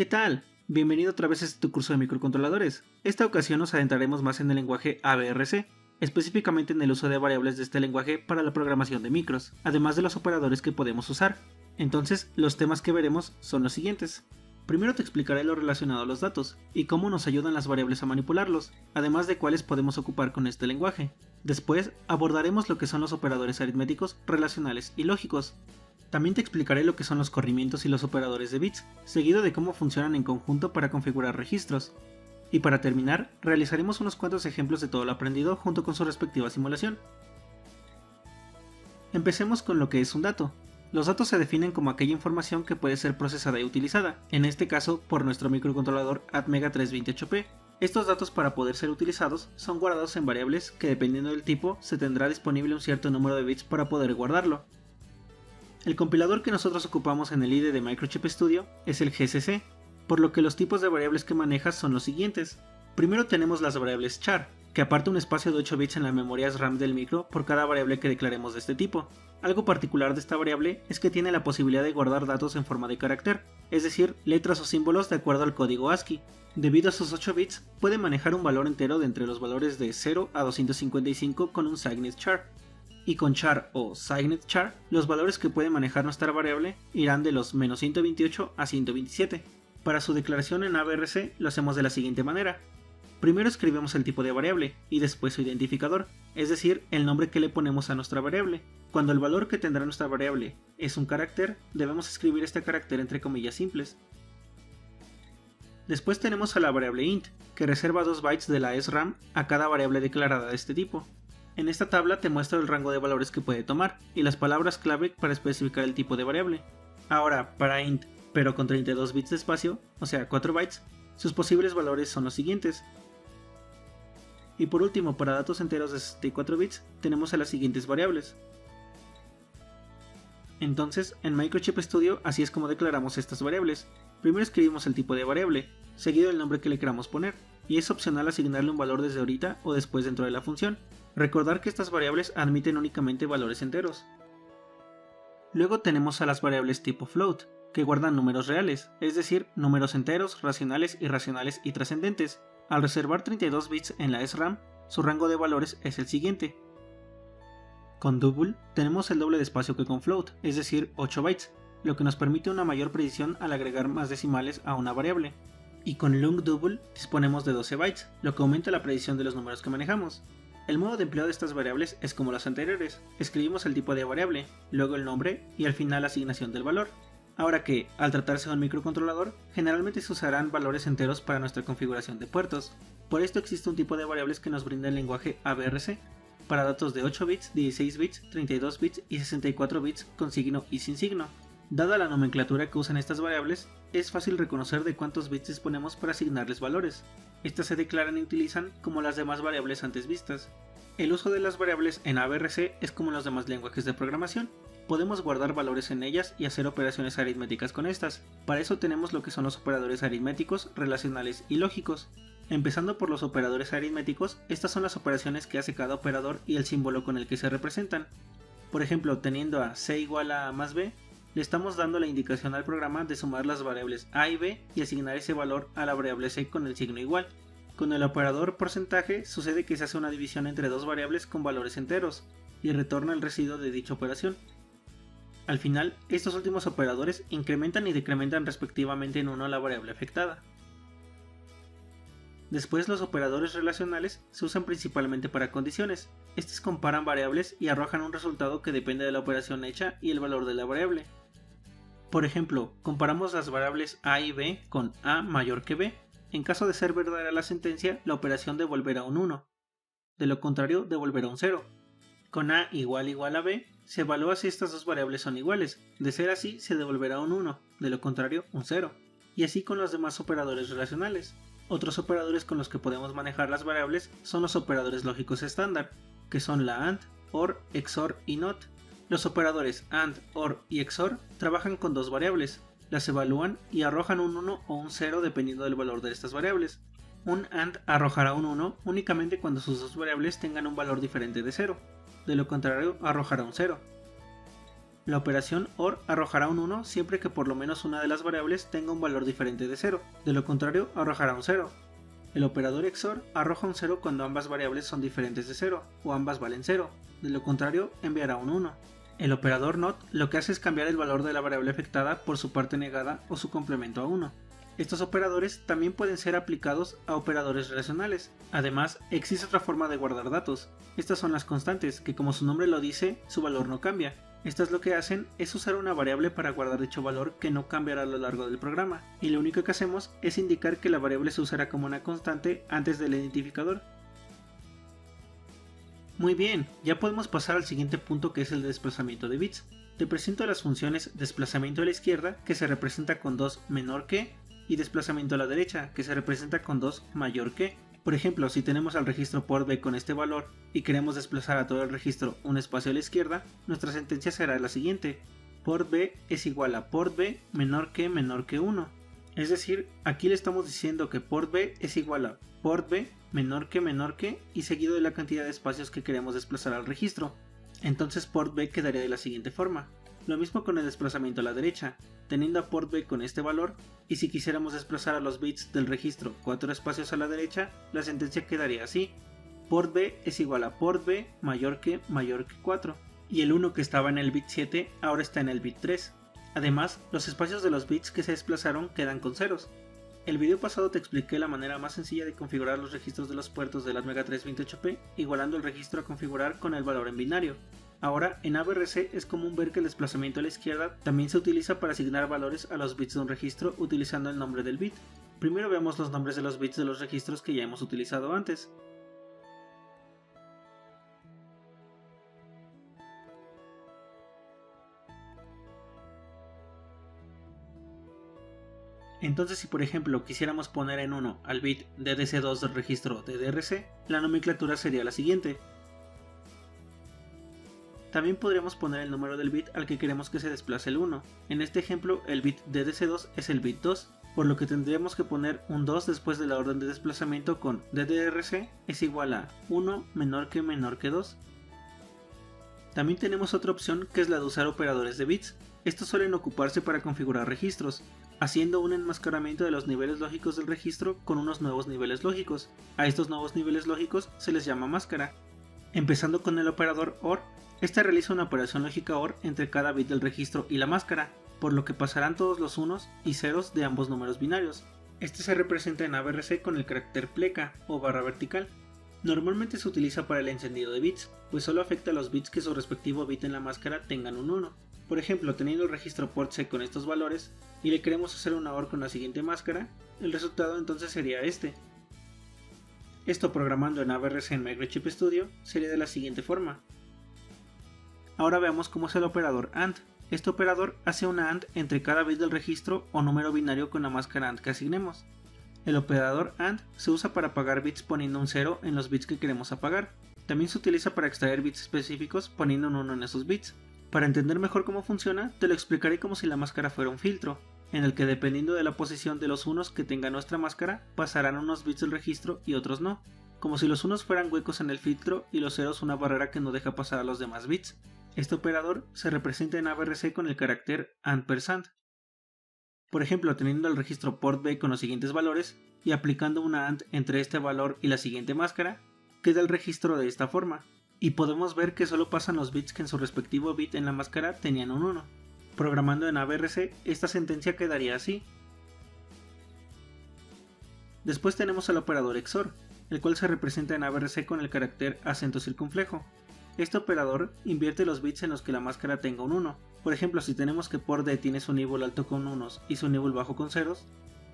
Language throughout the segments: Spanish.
tal? Bienvenido otra vez a tu curso de microcontroladores. Esta ocasión nos adentraremos más en el lenguaje ABRC, específicamente en el uso de variables de este lenguaje para la programación de micros, además de los operadores que podemos usar. Entonces, los temas que veremos son los siguientes. Primero te explicaré lo relacionado a los datos, y cómo nos ayudan las variables a manipularlos, además de cuáles podemos ocupar con este lenguaje. Después, abordaremos lo que son los operadores aritméticos, relacionales y lógicos. También te explicaré lo que son los corrimientos y los operadores de bits, seguido de cómo funcionan en conjunto para configurar registros. Y para terminar, realizaremos unos cuantos ejemplos de todo lo aprendido junto con su respectiva simulación. Empecemos con lo que es un dato. Los datos se definen como aquella información que puede ser procesada y utilizada, en este caso por nuestro microcontrolador Atmega 328P. Estos datos, para poder ser utilizados, son guardados en variables que, dependiendo del tipo, se tendrá disponible un cierto número de bits para poder guardarlo. El compilador que nosotros ocupamos en el IDE de Microchip Studio es el GCC, por lo que los tipos de variables que maneja son los siguientes. Primero tenemos las variables char, que aparta un espacio de 8 bits en la memoria RAM del micro por cada variable que declaremos de este tipo. Algo particular de esta variable es que tiene la posibilidad de guardar datos en forma de carácter, es decir, letras o símbolos de acuerdo al código ASCII. Debido a sus 8 bits, puede manejar un valor entero de entre los valores de 0 a 255 con un signet char. Y con char o signet char, los valores que puede manejar nuestra variable irán de los menos 128 a 127. Para su declaración en ABRC lo hacemos de la siguiente manera. Primero escribimos el tipo de variable y después su identificador, es decir, el nombre que le ponemos a nuestra variable. Cuando el valor que tendrá nuestra variable es un carácter, debemos escribir este carácter entre comillas simples. Después tenemos a la variable int, que reserva 2 bytes de la SRAM a cada variable declarada de este tipo. En esta tabla te muestro el rango de valores que puede tomar y las palabras clave para especificar el tipo de variable. Ahora, para int, pero con 32 bits de espacio, o sea 4 bytes, sus posibles valores son los siguientes. Y por último, para datos enteros de 64 bits, tenemos a las siguientes variables. Entonces, en Microchip Studio así es como declaramos estas variables. Primero escribimos el tipo de variable, seguido del nombre que le queramos poner, y es opcional asignarle un valor desde ahorita o después dentro de la función. Recordar que estas variables admiten únicamente valores enteros. Luego tenemos a las variables tipo float, que guardan números reales, es decir, números enteros, racionales, irracionales y trascendentes. Al reservar 32 bits en la SRAM, su rango de valores es el siguiente. Con double tenemos el doble de espacio que con float, es decir, 8 bytes, lo que nos permite una mayor precisión al agregar más decimales a una variable. Y con long double disponemos de 12 bytes, lo que aumenta la precisión de los números que manejamos. El modo de empleo de estas variables es como las anteriores, escribimos el tipo de variable, luego el nombre y al final la asignación del valor. Ahora que, al tratarse de un microcontrolador, generalmente se usarán valores enteros para nuestra configuración de puertos. Por esto existe un tipo de variables que nos brinda el lenguaje ABRC, para datos de 8 bits, 16 bits, 32 bits y 64 bits con signo y sin signo. Dada la nomenclatura que usan estas variables, es fácil reconocer de cuántos bits disponemos para asignarles valores. Estas se declaran y utilizan como las demás variables antes vistas. El uso de las variables en ABRC es como en los demás lenguajes de programación. Podemos guardar valores en ellas y hacer operaciones aritméticas con estas. Para eso tenemos lo que son los operadores aritméticos, relacionales y lógicos. Empezando por los operadores aritméticos, estas son las operaciones que hace cada operador y el símbolo con el que se representan. Por ejemplo, teniendo a c igual a más b, le estamos dando la indicación al programa de sumar las variables a y b y asignar ese valor a la variable c con el signo igual. Con el operador porcentaje sucede que se hace una división entre dos variables con valores enteros y retorna el residuo de dicha operación. Al final, estos últimos operadores incrementan y decrementan respectivamente en 1 la variable afectada. Después, los operadores relacionales se usan principalmente para condiciones. Estos comparan variables y arrojan un resultado que depende de la operación hecha y el valor de la variable. Por ejemplo, comparamos las variables a y b con a mayor que b. En caso de ser verdadera la sentencia, la operación devolverá un 1. De lo contrario, devolverá un 0. Con a igual a b, se evalúa si estas dos variables son iguales. De ser así, se devolverá un 1. De lo contrario, un 0. Y así con los demás operadores relacionales. Otros operadores con los que podemos manejar las variables son los operadores lógicos estándar, que son la AND, OR, XOR y NOT. Los operadores AND, OR y XOR trabajan con dos variables, las evalúan y arrojan un 1 o un 0 dependiendo del valor de estas variables. Un AND arrojará un 1 únicamente cuando sus dos variables tengan un valor diferente de 0, de lo contrario arrojará un 0. La operación OR arrojará un 1 siempre que por lo menos una de las variables tenga un valor diferente de 0, de lo contrario arrojará un 0. El operador XOR arroja un 0 cuando ambas variables son diferentes de 0 o ambas valen 0, de lo contrario enviará un 1. El operador NOT lo que hace es cambiar el valor de la variable afectada por su parte negada o su complemento a 1. Estos operadores también pueden ser aplicados a operadores relacionales. Además, existe otra forma de guardar datos. Estas son las constantes, que como su nombre lo dice, su valor no cambia. Estas lo que hacen es usar una variable para guardar dicho valor que no cambiará a lo largo del programa, y lo único que hacemos es indicar que la variable se usará como una constante antes del identificador. Muy bien, ya podemos pasar al siguiente punto, que es el de desplazamiento de bits. Te presento las funciones desplazamiento a la izquierda, que se representa con 2 menor que, y desplazamiento a la derecha, que se representa con 2 mayor que. Por ejemplo, si tenemos al registro port B con este valor y queremos desplazar a todo el registro un espacio a la izquierda, nuestra sentencia será la siguiente: port B es igual a port B menor que 1. Es decir, aquí le estamos diciendo que port B es igual a port B menor que y seguido de la cantidad de espacios que queremos desplazar al registro. Entonces port B quedaría de la siguiente forma. Lo mismo con el desplazamiento a la derecha, teniendo a port B con este valor, y si quisiéramos desplazar a los bits del registro 4 espacios a la derecha, la sentencia quedaría así: port B es igual a port B mayor que 4, y el 1 que estaba en el bit 7 ahora está en el bit 3. Además, los espacios de los bits que se desplazaron quedan con ceros. El video pasado te expliqué la manera más sencilla de configurar los registros de los puertos del Atmega 328P, igualando el registro a configurar con el valor en binario. Ahora, en AVRC es común ver que el desplazamiento a la izquierda también se utiliza para asignar valores a los bits de un registro utilizando el nombre del bit. Primero veamos los nombres de los bits de los registros que ya hemos utilizado antes. Entonces, si por ejemplo quisiéramos poner en 1 al bit DDC2 del registro DDRC, la nomenclatura sería la siguiente. También podríamos poner el número del bit al que queremos que se desplace el 1. En este ejemplo, el bit DDC2 es el bit 2, por lo que tendríamos que poner un 2 después de la orden de desplazamiento con DDRC es igual a 1 menor que 2. También tenemos otra opción, que es la de usar operadores de bits. Estos suelen ocuparse para configurar registros, haciendo un enmascaramiento de los niveles lógicos del registro con unos nuevos niveles lógicos. A estos nuevos niveles lógicos se les llama máscara. Empezando con el operador OR, este realiza una operación lógica OR entre cada bit del registro y la máscara, por lo que pasarán todos los unos y ceros de ambos números binarios. Este se representa en AVRC con el carácter pleca o barra vertical. Normalmente se utiliza para el encendido de bits, pues solo afecta a los bits que su respectivo bit en la máscara tengan un 1. Por ejemplo, teniendo el registro port C con estos valores y le queremos hacer una OR con la siguiente máscara, el resultado entonces sería este. Esto, programando en AVRC en Microchip Studio, sería de la siguiente forma. Ahora veamos cómo es el operador AND. Este operador hace una AND entre cada bit del registro o número binario con la máscara AND que asignemos. El operador AND se usa para apagar bits poniendo un 0 en los bits que queremos apagar. También se utiliza para extraer bits específicos poniendo un 1 en esos bits. Para entender mejor cómo funciona, te lo explicaré como si la máscara fuera un filtro, en el que dependiendo de la posición de los unos que tenga nuestra máscara, pasarán unos bits del registro y otros no, como si los unos fueran huecos en el filtro y los ceros una barrera que no deja pasar a los demás bits. Este operador se representa en AVRC con el carácter ampersand. Por ejemplo, teniendo el registro port B con los siguientes valores y aplicando una AND entre este valor y la siguiente máscara, queda el registro de esta forma, y podemos ver que solo pasan los bits que en su respectivo bit en la máscara tenían un 1. Programando en AVRC, esta sentencia quedaría así. Después tenemos al operador XOR, el cual se representa en AVRC con el carácter acento circunflejo. Este operador invierte los bits en los que la máscara tenga un 1. Por ejemplo, si tenemos que port D tiene su nibble alto con unos y su nibble bajo con ceros,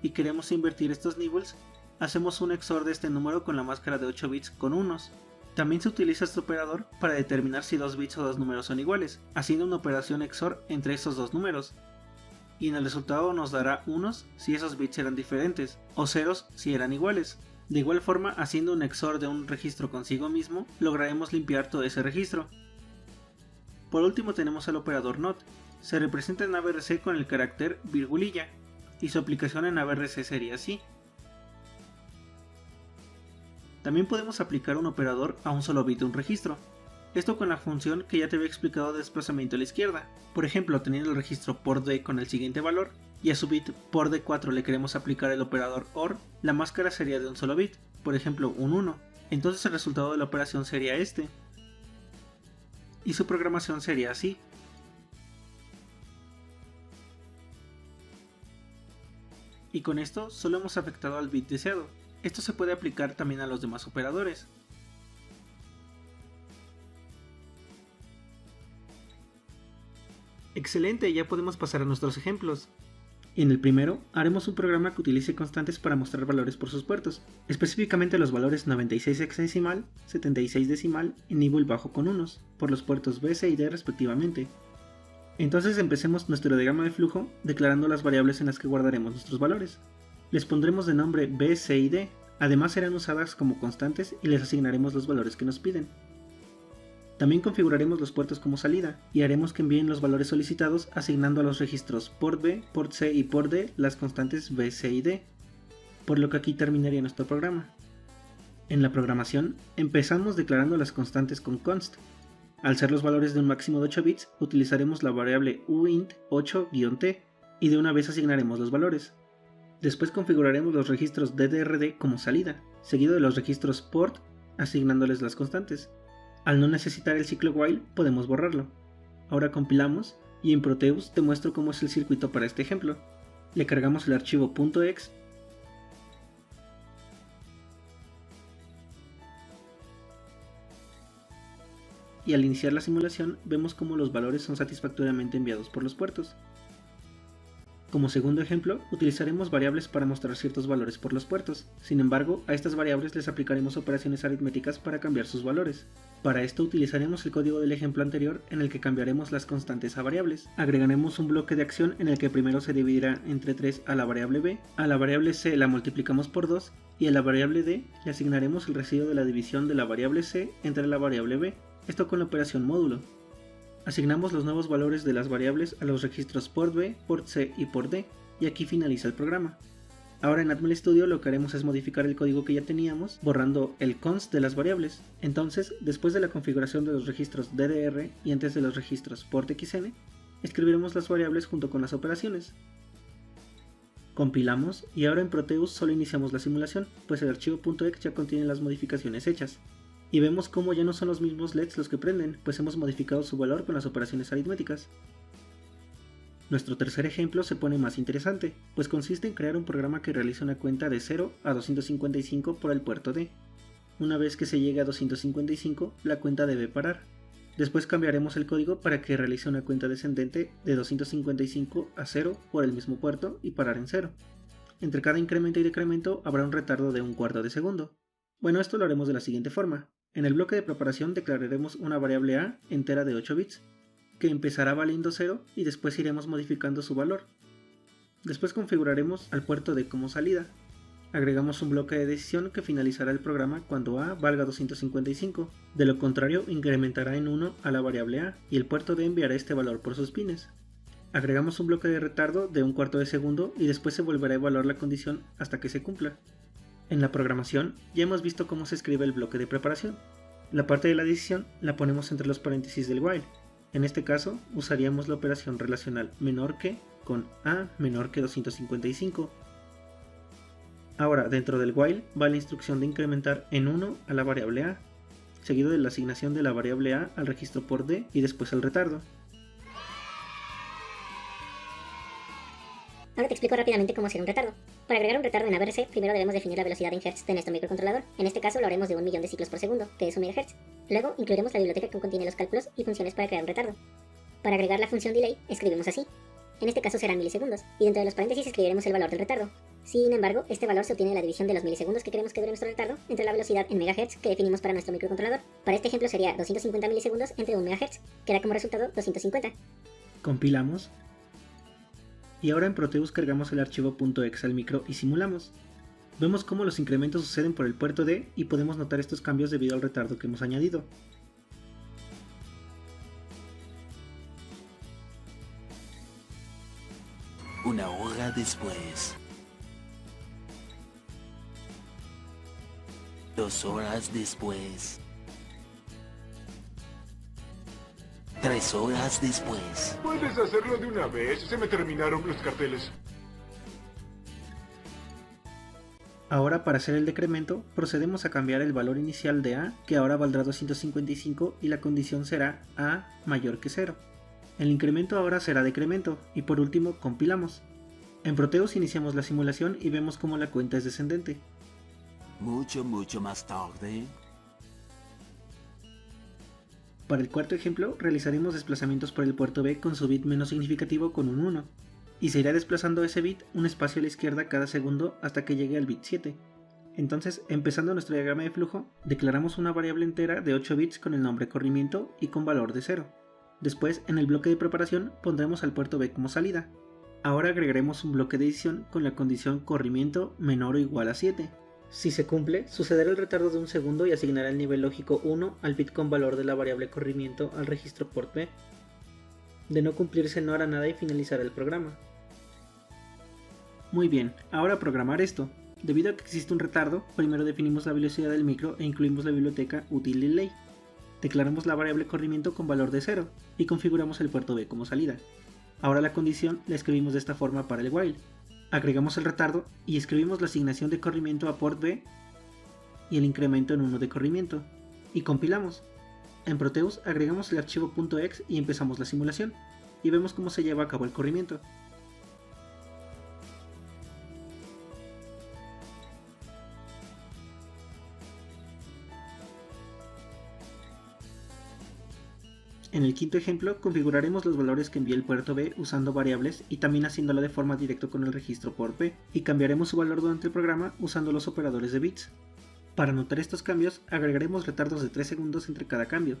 y queremos invertir estos nibbles, hacemos un XOR de este número con la máscara de 8 bits con unos. También se utiliza este operador para determinar si dos bits o dos números son iguales, haciendo una operación XOR entre estos dos números. Y en el resultado nos dará unos si esos bits eran diferentes, o ceros si eran iguales. De igual forma, haciendo un XOR de un registro consigo mismo, lograremos limpiar todo ese registro. Por último tenemos al operador NOT. Se representa en AVRC con el carácter virgulilla, y su aplicación en AVRC sería así. También podemos aplicar un operador a un solo bit de un registro. Esto con la función que ya te había explicado de desplazamiento a la izquierda. Por ejemplo, teniendo el registro por D con el siguiente valor, y a su bit por D4 le queremos aplicar el operador OR, la máscara sería de un solo bit, por ejemplo un 1. Entonces el resultado de la operación sería este. Y su programación sería así. Y con esto solo hemos afectado al bit deseado. Esto se puede aplicar también a los demás operadores. Excelente, ya podemos pasar a nuestros ejemplos. En el primero, haremos un programa que utilice constantes para mostrar valores por sus puertos, específicamente los valores 96 hexadecimal, 76 decimal y nivel bajo con unos, por los puertos B, C y D respectivamente. Entonces empecemos nuestro diagrama de flujo declarando las variables en las que guardaremos nuestros valores. Les pondremos de nombre B, C y D, además serán usadas como constantes y les asignaremos los valores que nos piden. También configuraremos los puertos como salida y haremos que envíen los valores solicitados asignando a los registros port B, port C y port D las constantes B, C y D, por lo que aquí terminaría nuestro programa. En la programación empezamos declarando las constantes con const. Al ser los valores de un máximo de 8 bits, utilizaremos la variable uint 8-t y de una vez asignaremos los valores. Después configuraremos los registros ddrd como salida, seguido de los registros port asignándoles las constantes. Al no necesitar el ciclo while, podemos borrarlo. Ahora compilamos y en Proteus te muestro cómo es el circuito para este ejemplo. Le cargamos el archivo .exe y al iniciar la simulación vemos cómo los valores son satisfactoriamente enviados por los puertos. Como segundo ejemplo, utilizaremos variables para mostrar ciertos valores por los puertos. Sin embargo, a estas variables les aplicaremos operaciones aritméticas para cambiar sus valores. Para esto utilizaremos el código del ejemplo anterior en el que cambiaremos las constantes a variables. Agregaremos un bloque de acción en el que primero se dividirá entre 3 a la variable b, a la variable c la multiplicamos por 2 y a la variable d le asignaremos el residuo de la división de la variable c entre la variable b, esto con la operación módulo. Asignamos los nuevos valores de las variables a los registros port B, port C y port D, y aquí finaliza el programa. Ahora en Atmel Studio lo que haremos es modificar el código que ya teníamos, borrando el const de las variables. Entonces, después de la configuración de los registros DDR y antes de los registros port XN, escribiremos las variables junto con las operaciones. Compilamos y ahora en Proteus solo iniciamos la simulación, pues el archivo .exe ya contiene las modificaciones hechas. Y vemos cómo ya no son los mismos LEDs los que prenden, pues hemos modificado su valor con las operaciones aritméticas. Nuestro tercer ejemplo se pone más interesante, pues consiste en crear un programa que realice una cuenta de 0 a 255 por el puerto D. Una vez que se llegue a 255, la cuenta debe parar. Después cambiaremos el código para que realice una cuenta descendente de 255 a 0 por el mismo puerto y parar en 0. Entre cada incremento y decremento habrá un retardo de un cuarto de segundo. Bueno, esto lo haremos de la siguiente forma. En el bloque de preparación declararemos una variable a entera de 8 bits, que empezará valiendo 0 y después iremos modificando su valor. Después configuraremos al puerto D como salida. Agregamos un bloque de decisión que finalizará el programa cuando a valga 255, de lo contrario incrementará en 1 a la variable a y el puerto D enviará este valor por sus pines. Agregamos un bloque de retardo de un cuarto de segundo y después se volverá a evaluar la condición hasta que se cumpla. En la programación ya hemos visto cómo se escribe el bloque de preparación. La parte de la decisión la ponemos entre los paréntesis del while. En este caso usaríamos la operación relacional menor que con a menor que 255. Ahora dentro del while va la instrucción de incrementar en 1 a la variable a, seguido de la asignación de la variable a al registro por D y después al retardo. Ahora te explico rápidamente cómo hacer un retardo. Para agregar un retardo en ABRC, primero debemos definir la velocidad en Hz de nuestro microcontrolador. En este caso lo haremos de 1.000.000 de ciclos por segundo, que es 1 MHz. Luego incluiremos la biblioteca que contiene los cálculos y funciones para crear un retardo. Para agregar la función delay, escribimos así. En este caso serán milisegundos, y dentro de los paréntesis escribiremos el valor del retardo. Sin embargo, este valor se obtiene de la división de los milisegundos que queremos que dure nuestro retardo entre la velocidad en MHz que definimos para nuestro microcontrolador. Para este ejemplo sería 250 milisegundos entre 1 MHz, que da como resultado 250. Compilamos. Y ahora en Proteus cargamos el archivo .exe al micro y simulamos. Vemos cómo los incrementos suceden por el puerto D y podemos notar estos cambios debido al retardo que hemos añadido. Una hora después. 2 horas después. 3 horas después. Puedes hacerlo de una vez, se me terminaron los carteles. Ahora para hacer el decremento, procedemos a cambiar el valor inicial de A, que ahora valdrá 255 y la condición será A mayor que 0. El incremento ahora será decremento y por último compilamos. En Proteus iniciamos la simulación y vemos cómo la cuenta es descendente. Mucho más tarde. Para el cuarto ejemplo, realizaremos desplazamientos por el puerto B con su bit menos significativo con un 1, y se irá desplazando ese bit un espacio a la izquierda cada segundo hasta que llegue al bit 7. Entonces, empezando nuestro diagrama de flujo, declaramos una variable entera de 8 bits con el nombre corrimiento y con valor de 0. Después, en el bloque de preparación, pondremos al puerto B como salida. Ahora agregaremos un bloque de edición con la condición corrimiento menor o igual a 7. Si se cumple, sucederá el retardo de un segundo y asignará el nivel lógico 1 al bit con valor de la variable corrimiento al registro port B. De no cumplirse no hará nada y finalizará el programa. Muy bien, ahora programar esto. Debido a que existe un retardo, primero definimos la velocidad del micro e incluimos la biblioteca util delay. Declaramos la variable corrimiento con valor de 0 y configuramos el puerto B como salida. Ahora la condición la escribimos de esta forma para el while. Agregamos el retardo y escribimos la asignación de corrimiento a port B y el incremento en 1 de corrimiento, y compilamos. En Proteus agregamos el archivo .exe y empezamos la simulación, y vemos cómo se lleva a cabo el corrimiento. En el quinto ejemplo, configuraremos los valores que envía el puerto B usando variables y también haciéndolo de forma directa con el registro port B, y cambiaremos su valor durante el programa usando los operadores de bits. Para anotar estos cambios, agregaremos retardos de 3 segundos entre cada cambio.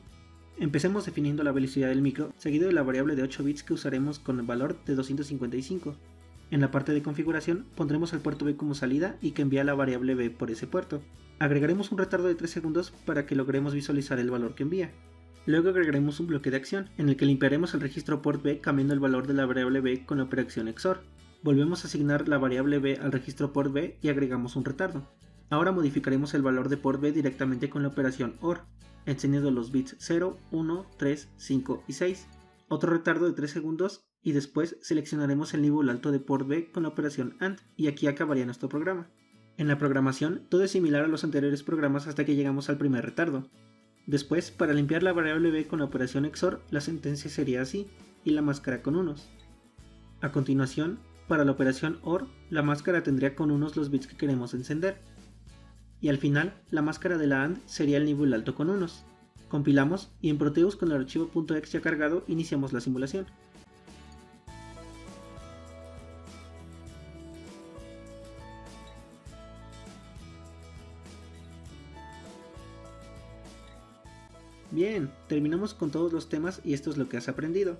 Empecemos definiendo la velocidad del micro, seguido de la variable de 8 bits que usaremos con el valor de 255. En la parte de configuración, pondremos al puerto B como salida y que envía la variable B por ese puerto. Agregaremos un retardo de 3 segundos para que logremos visualizar el valor que envía. Luego agregaremos un bloque de acción, en el que limpiaremos el registro port B cambiando el valor de la variable B con la operación XOR. Volvemos a asignar la variable B al registro port B y agregamos un retardo. Ahora modificaremos el valor de port B directamente con la operación OR, enseñando los bits 0, 1, 3, 5 y 6. Otro retardo de 3 segundos y después seleccionaremos el nivel alto de port B con la operación AND, y aquí acabaría nuestro programa. En la programación, todo es similar a los anteriores programas hasta que llegamos al primer retardo. Después, para limpiar la variable B con la operación XOR, la sentencia sería así, y la máscara con unos. A continuación, para la operación OR, la máscara tendría con unos los bits que queremos encender. Y al final, la máscara de la AND sería el nivel alto con unos. Compilamos y en Proteus con el archivo .exe ya cargado iniciamos la simulación. Bien, terminamos con todos los temas y esto es lo que has aprendido.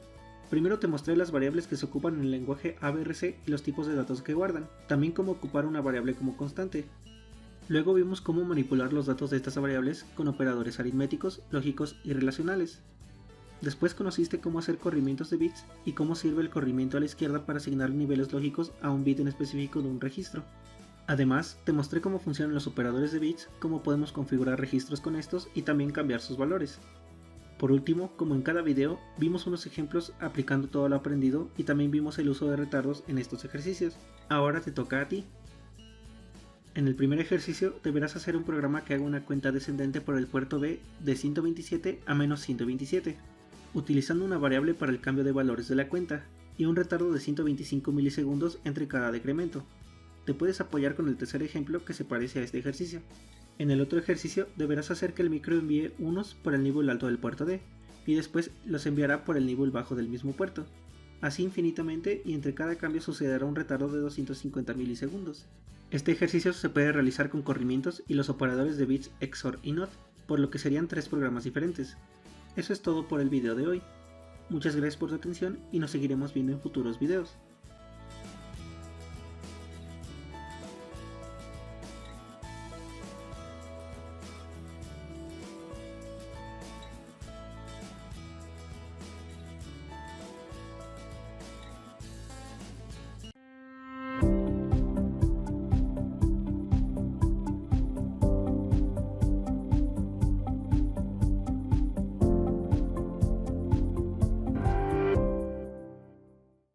Primero te mostré las variables que se ocupan en el lenguaje ABRC y los tipos de datos que guardan, también cómo ocupar una variable como constante. Luego vimos cómo manipular los datos de estas variables con operadores aritméticos, lógicos y relacionales. Después conociste cómo hacer corrimientos de bits y cómo sirve el corrimiento a la izquierda para asignar niveles lógicos a un bit en específico de un registro. Además, te mostré cómo funcionan los operadores de bits, cómo podemos configurar registros con estos y también cambiar sus valores. Por último, como en cada video, vimos unos ejemplos aplicando todo lo aprendido y también vimos el uso de retardos en estos ejercicios. Ahora te toca a ti. En el primer ejercicio deberás hacer un programa que haga una cuenta descendente por el puerto B de 127 a menos 127, utilizando una variable para el cambio de valores de la cuenta y un retardo de 125 milisegundos entre cada decremento. Te puedes apoyar con el tercer ejemplo que se parece a este ejercicio. En el otro ejercicio deberás hacer que el micro envíe unos por el nivel alto del puerto D y después los enviará por el nivel bajo del mismo puerto, así infinitamente, y entre cada cambio sucederá un retardo de 250 milisegundos. Este ejercicio se puede realizar con corrimientos y los operadores de bits XOR y NOT, por lo que serían 3 programas diferentes. Eso es todo por el video de hoy. Muchas gracias por tu atención y nos seguiremos viendo en futuros videos.